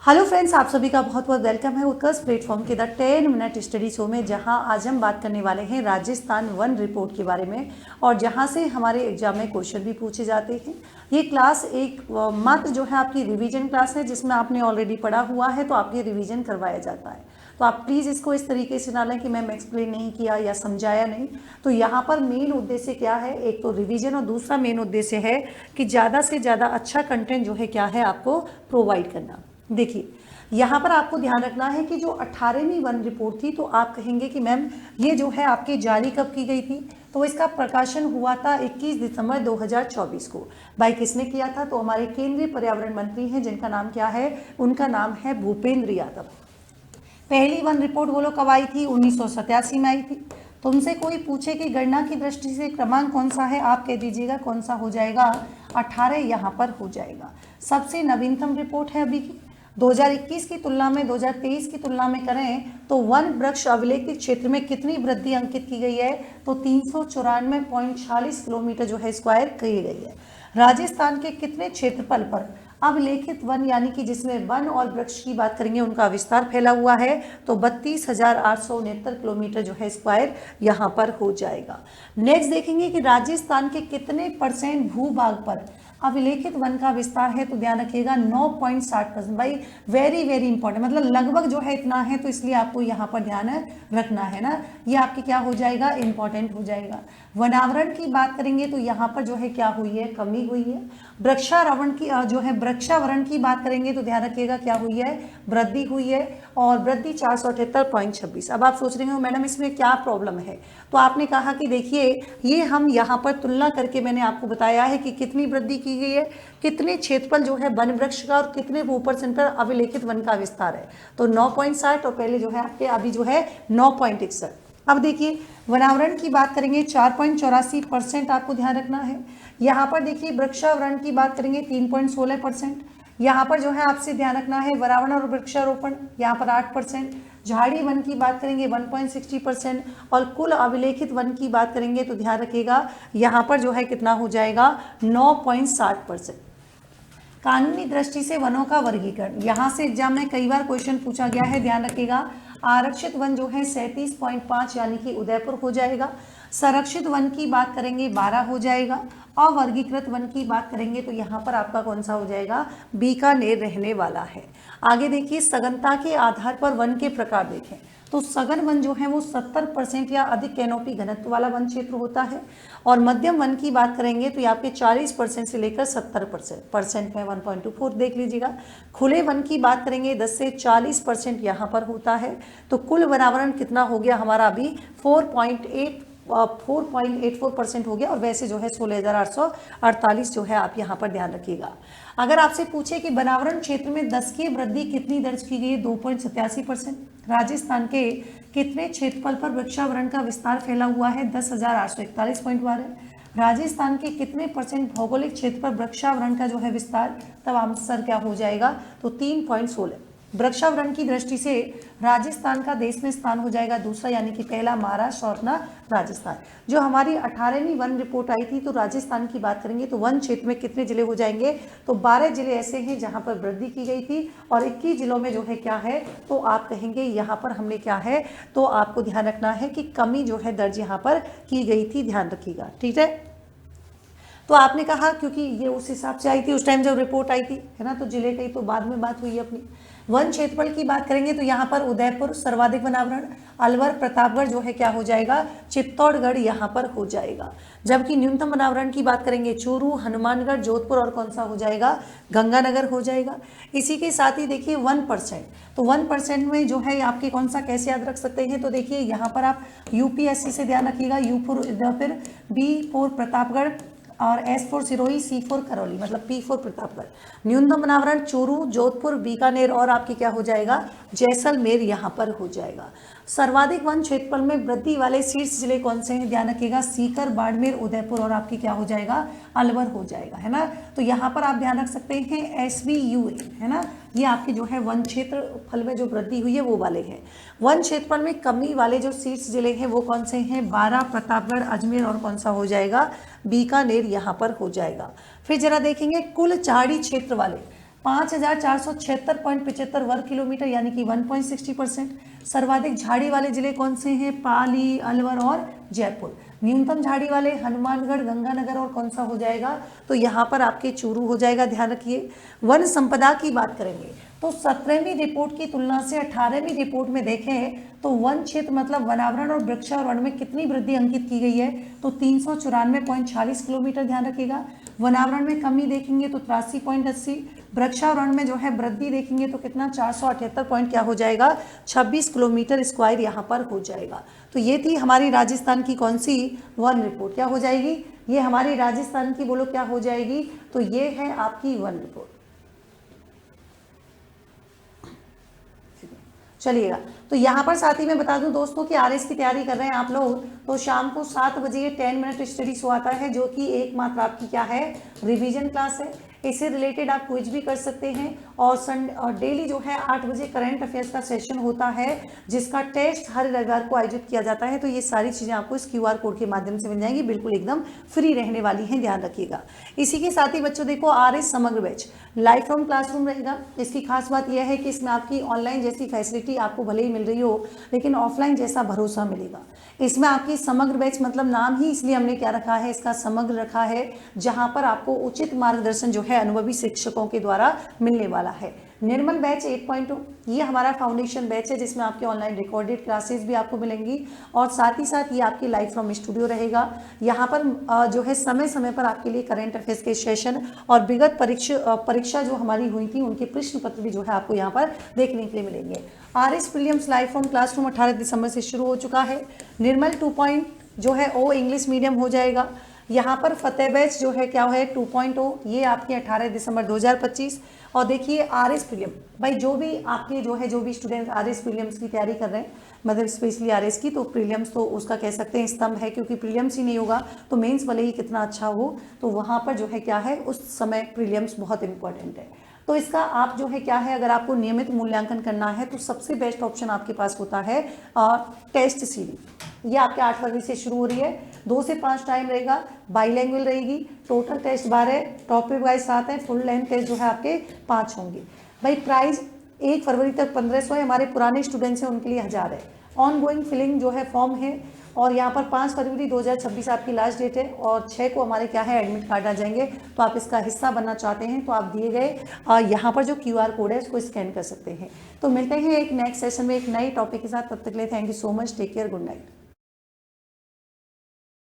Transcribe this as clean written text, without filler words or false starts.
Hello friends, आप सभी का बहुत बहुत वेलकम है उत्कर्ष प्लेटफॉर्म के द 10 मिनट स्टडी शो में, जहां आज हम बात करने वाले हैं राजस्थान वन रिपोर्ट के बारे में और जहां से हमारे एग्जाम में क्वेश्चन भी पूछे जाते हैं। ये क्लास एक मात्र जो है आपकी रिवीजन क्लास है, जिसमें आपने ऑलरेडी पढ़ा हुआ है तो आपकी रिवीजन करवाया जाता है। तो आप प्लीज़ इसको इस तरीके से ना लें कि मैम एक्सप्लेन नहीं किया या समझाया नहीं। तो यहाँ पर मेन उद्देश्य क्या है, एक तो रिवीजन और दूसरा मेन उद्देश्य है कि ज़्यादा से ज़्यादा अच्छा कंटेंट जो है क्या है आपको प्रोवाइड करना। देखिए, यहाँ पर आपको ध्यान रखना है कि जो 18वीं वन रिपोर्ट थी, तो आप कहेंगे कि मैम ये जो है आपके जारी कब की गई थी, तो इसका प्रकाशन हुआ था 21 दिसंबर 2024 को। भाई किसने किया था, तो हमारे केंद्रीय पर्यावरण मंत्री हैं जिनका नाम क्या है, उनका नाम है भूपेंद्र यादव। पहली वन रिपोर्ट वो लोग कब आई थी, 1987 में आई थी। तुमसे कोई पूछे कि गणना की दृष्टि से क्रमांक कौन सा है, आप कह दीजिएगा कौन सा हो जाएगा, 18 यहाँ पर हो जाएगा। सबसे नवीनतम रिपोर्ट है अभी की। 2021 की तुलना में 2023 की तुलना में करें तो वन वृक्ष अभिलेखित क्षेत्र में कितनी वृद्धि अंकित की गई है, तो 394.46 किलोमीटर जो है स्क्वायर की गई है। राजस्थान के कितने क्षेत्रफल पर अभिलेखित वन यानी कि जिसमें वन और वृक्ष की बात करेंगे उनका विस्तार फैला हुआ है, तो 32,869 किलोमीटर जो है स्क्वायर यहाँ पर हो जाएगा। नेक्स्ट देखेंगे कि राजस्थान के कितने % भूभाग पर अभिलेखित वन का विस्तार है, तो ध्यान रखिएगा 9.60%। भाई वेरी वेरी इंपॉर्टेंट, मतलब लगभग जो है इतना है, तो इसलिए आपको यहाँ पर ध्यान रखना है ना, ये आपकी क्या हो जाएगा, इंपॉर्टेंट हो जाएगा। वनावरण की बात करेंगे तो यहाँ पर जो है क्या हुई है, कमी हुई है। वृक्षारोपण की जो है वृक्षावरण की बात करेंगे तो ध्यान रखिएगा क्या हुई है, वृद्धि हुई है, और वृद्धि 478.26। अब आप सोच रहे हो मैडम इसमें क्या प्रॉब्लम है, तो आपने कहा कि देखिए ये हम यहाँ पर तुलना करके मैंने आपको बताया है कि कितनी वृद्धि की गई है, कितने क्षेत्रफल जो है वन वृक्ष का और कितने % पर अभिलेखित वन का विस्तार है, तो 9.60 और पहले जो है आपके अभी जो है 9.61। अब देखिए वनावरण की बात करेंगे 4.84% आपको ध्यान रखना है। यहाँ पर देखिए वृक्षावरण की बात करेंगे 3.16%। यहाँ पर जो है आपसे ध्यान रखना है वनावरण और वृक्षारोपण यहाँ पर 8%। झाड़ी वन की बात करेंगे 1.60% और कुल अभिलेखित वन की बात करेंगे तो ध्यान रखिएगा यहाँ पर जो है कितना हो जाएगा, 9.60%। कानूनी दृष्टि से वनों का वर्गीकरण, यहाँ से एग्जाम में कई बार क्वेश्चन पूछा गया है, ध्यान रखिएगा। आरक्षित वन जो है 37.5 यानी कि उदयपुर हो जाएगा। संरक्षित वन की बात करेंगे 12 हो जाएगा। अवर्गीकृत वन की बात करेंगे तो यहाँ पर आपका कौन सा हो जाएगा, बीकानेर रहने वाला है। आगे देखिए सघनता के आधार पर वन के प्रकार देखें तो सघन वन जो है वो 70% या अधिक कैनोपी घनत्व वाला वन क्षेत्र होता है, और मध्यम वन की बात करेंगे तो ये आपके 40% से लेकर 70% में 1.24 देख लीजिएगा। खुले वन की बात करेंगे 10 से 40% यहाँ पर होता है। तो कुल वनावरण कितना हो गया हमारा अभी 4.84% हो गया, और वैसे जो है 16,848 जो है आप यहाँ पर ध्यान रखिएगा। अगर आपसे पूछे कि वनावरण क्षेत्र में 10 की वृद्धि कितनी दर्ज की गई है, 2.87%। राजस्थान के कितने क्षेत्रफल पर वृक्षावरण का विस्तार फैला हुआ है, 10,841.12। राजस्थान के कितने % भौगोलिक क्षेत्र पर वृक्षावरण का जो है विस्तार, तब आंसर क्या हो जाएगा, तो 3.16। वृक्षावरण की दृष्टि से राजस्थान का देश में स्थान हो जाएगा दूसरा, यानी कि पहला महाराष्ट्र और अपना राजस्थान। जो हमारी 18वीं वन रिपोर्ट आई थी, तो राजस्थान की बात करेंगे तो वन क्षेत्र में कितने जिले हो जाएंगे, तो 12 जिले ऐसे हैं जहां पर वृद्धि की गई थी, और 21 जिलों में जो है क्या है, तो आप कहेंगे यहाँ पर हमने क्या है, तो आपको ध्यान रखना है कि कमी जो है दर्ज यहाँ पर की गई थी, ध्यान रखिएगा, ठीक है। तो आपने कहा क्योंकि ये उस हिसाब से आई थी उस टाइम जब रिपोर्ट आई थी, है ना, तो जिले की तो बाद में बात हुई अपनी। वन क्षेत्रफल की बात करेंगे तो यहाँ पर उदयपुर सर्वाधिक वनावरण, अलवर प्रतापगढ़ जो है क्या हो जाएगा, चित्तौड़गढ़ यहाँ पर हो जाएगा। जबकि न्यूनतम वनावरण की बात करेंगे चूरू, हनुमानगढ़, जोधपुर और कौन सा हो जाएगा, गंगानगर हो जाएगा। इसी के साथ ही देखिए 1%, तो 1% में जो है आपके कौन सा कैसे याद रख सकते हैं, तो देखिए यहाँ पर आप यूपीएससी से ध्यान रखिएगा, U for Udaipur, B for Pratapgarh, और S for Sirohi, C for Karauli, मतलब P फॉर प्रतापगढ़। न्यूनतम वनावरण चूरू, जोधपुर, बीकानेर और आपकी क्या हो जाएगा, जैसलमेर यहाँ पर हो जाएगा। सर्वाधिक वन क्षेत्रफल में वृद्धि वाले शीर्ष जिले कौन से हैं, ध्यान रखिएगा, सीकर, बाड़मेर, उदयपुर और आपकी क्या हो जाएगा, अलवर हो जाएगा, है ना। तो यहाँ पर आप ध्यान रख सकते हैं SVUA, है ना, ये आपके जो है वन क्षेत्रफल में जो वृद्धि हुई है वो वाले हैं। वन क्षेत्रफल में कमी वाले जो शीर्ष जिले हैं वो कौन से हैं, बारां, प्रतापगढ़, अजमेर और कौन सा हो जाएगा, बीकानेर यहाँ पर हो जाएगा। फिर जरा देखेंगे कुल चहाड़ी क्षेत्र वाले 5476.75 वर्ग किलोमीटर यानी कि 1.60%। सर्वाधिक झाड़ी वाले जिले कौन से हैं? पाली, अलवर और जयपुर। न्यूनतम झाड़ी वाले हनुमानगढ़, गंगानगर और कौन सा हो जाएगा? तो यहाँ पर आपके चूरू हो जाएगा, ध्यान रखिए। वन संपदा की बात करेंगे तो 17वीं रिपोर्ट की तुलना से 18वीं रिपोर्ट में देखें तो वन क्षेत्र मतलब वनावरण और वृक्षावरण में कितनी वृद्धि अंकित की गई है? तो 394.46 किलोमीटर, ध्यान रखिएगा। वनावरण में कमी देखेंगे तो 83.80, वृक्षावरण में जो है वृद्धि देखेंगे तो कितना? 478 पॉइंट क्या हो जाएगा? 26 किलोमीटर स्क्वायर यहाँ पर हो जाएगा। तो ये थी हमारी राजस्थान की कौन सी वन रिपोर्ट, क्या हो जाएगी? ये हमारी राजस्थान की, बोलो क्या हो जाएगी? तो ये है आपकी वन रिपोर्ट। चलिएगा, तो यहाँ पर साथ ही मैं बता दूं दोस्तों कि आरएस की तैयारी कर रहे हैं आप लोग तो शाम को 7 बजे ये 10 मिनट स्टडी शो आता है जो कि एकमात्र आपकी क्या है? रिवीजन क्लास है। इससे रिलेटेड आप क्विज भी कर सकते हैं और डेली जो है 8 बजे करंट अफेयर्स का सेशन होता है जिसका टेस्ट हर रविवार को आयोजित किया जाता है। तो ये सारी चीज़ें आपको इस QR कोड के माध्यम से मिल जाएंगी, बिल्कुल एकदम फ्री रहने वाली हैं, ध्यान रखिएगा। इसी के साथ ही बच्चों देखो आरएस समग्र बैच लाइफ फ्रॉम क्लासरूम रहेगा। इसकी खास बात यह है कि इसमें आपकी ऑनलाइन जैसी फैसिलिटी आपको भले ही मिल रही हो लेकिन ऑफलाइन जैसा भरोसा मिलेगा। इसमें आपकी समग्र बैच मतलब नाम ही इसलिए हमने क्या रखा है, इसका समग्र रखा है, जहां पर आपको उचित मार्गदर्शन जो है अनुभवी शिक्षकों के द्वारा मिलने वाला है। निर्मल बैच 8.2 ये हमारा फाउंडेशन बैच है जिसमें आपके ऑनलाइन रिकॉर्डेड क्लासेस भी आपको मिलेंगी और साथ ही साथ ये आपकी लाइव फ्रॉम स्टूडियो रहेगा। यहाँ पर जो है समय समय पर आपके लिए करंट अफेयर्स के सेशन और विगत परीक्षा जो हमारी हुई थी उनके प्रश्न पत्र भी जो है आपको यहाँ पर देखने के लिए मिलेंगे। RS prelims live from classroom 18 दिसंबर से शुरू हो चुका है। निर्मल 2 जो है ओ इंग्लिश मीडियम हो जाएगा। यहाँ पर फतेह बैच जो है क्या है 2.0 ये आपके 18 दिसंबर 2025। और देखिए आरएस प्रीलिम भाई जो भी स्टूडेंट आरएस प्रीलिम्स की तैयारी कर रहे हैं मतलब स्पेशली आरएस की, तो प्रीलिम्स तो उसका कह सकते हैं स्तंभ है क्योंकि प्रीलिम्स ही नहीं होगा तो मेंस भले ही कितना अच्छा हो तो वहाँ पर जो है क्या है उस समय प्रीलिम्स बहुत इंपॉर्टेंट है। तो इसका आप जो है क्या है अगर आपको नियमित मूल्यांकन करना है तो सबसे बेस्ट ऑप्शन आपके पास होता है टेस्ट सीरीज। ये आपके 8 फरवरी से शुरू हो रही है, 2 से 5 टाइम रहेगा, बाईलैंग्वेज रहेगी, टोटल टेस्ट 12, टॉपिक वाइज 7 है, फुल लेंथ टेस्ट जो है आपके 5 होंगे। भाई प्राइस 1 फरवरी तक 1500 है, हमारे पुराने स्टूडेंट्स हैं उनके लिए 1000 है। ऑन गोइंग फिलिंग जो है फॉर्म है और यहाँ पर 5 फरवरी 2026 आपकी लास्ट डेट है और 6 को हमारे क्या है एडमिट कार्ड आ जाएंगे। तो आप इसका हिस्सा बनना चाहते हैं तो आप दिए गए यहाँ पर जो QR कोड है उसको स्कैन कर सकते हैं। तो मिलते हैं एक नेक्स्ट सेशन में एक नई टॉपिक के साथ, तब तक के लिए thank you so much, take care, good night.